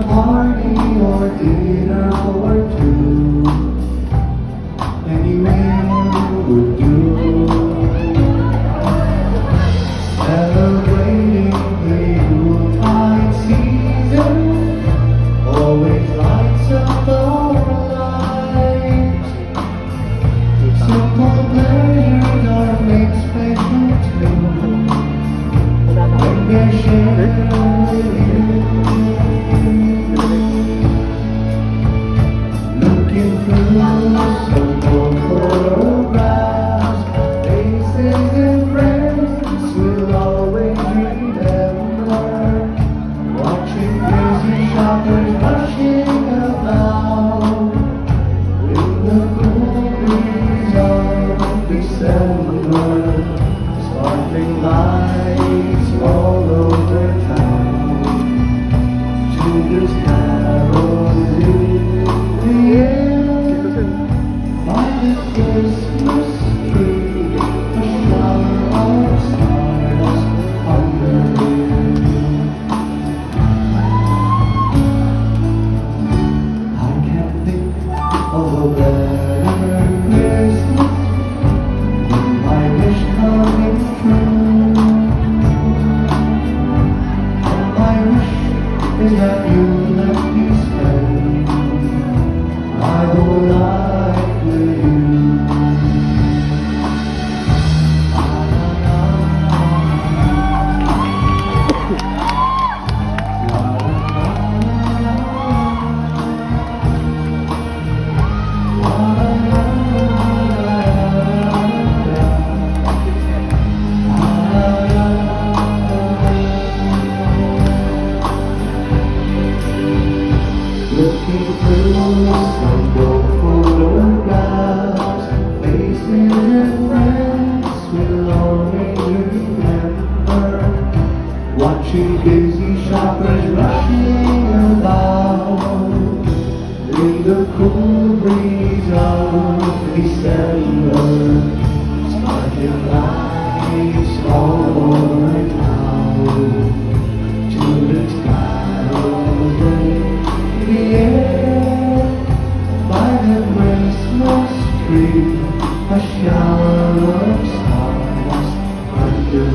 party or dinner for two. Anywhere would do. Celebrating the Yuletide season always lights up our lives. Simple pleasures are made special too when they're shared with you. Looking through some old photographs, faces and friends we'll always remember. Watching busy shoppers rushing about in the cool breeze of December. Sparkling lights all over town. Children's carols in the air. By the Christmas tree, a shower of stardust under. I can't think of a better Christmas than my wish coming true. And my wish is that you let me spend my whole life with you. Looking through some old photographs, faces and friends we'll always remember. Watching busy shoppers rushing about in the cool breeze of December. Sparkling lights all over town. Children's carols ring the air. By the Christmas tree, a shower of stars under.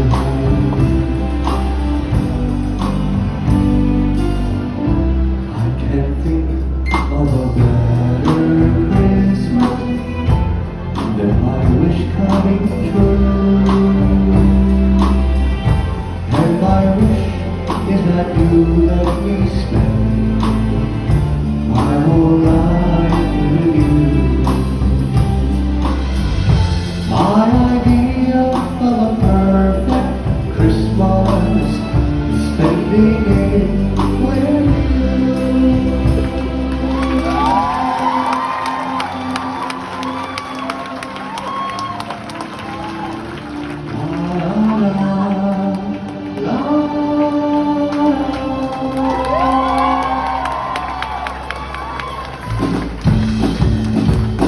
I can't think of a better Christmas than my wish coming true. And my wish is that you let me spend my whole life.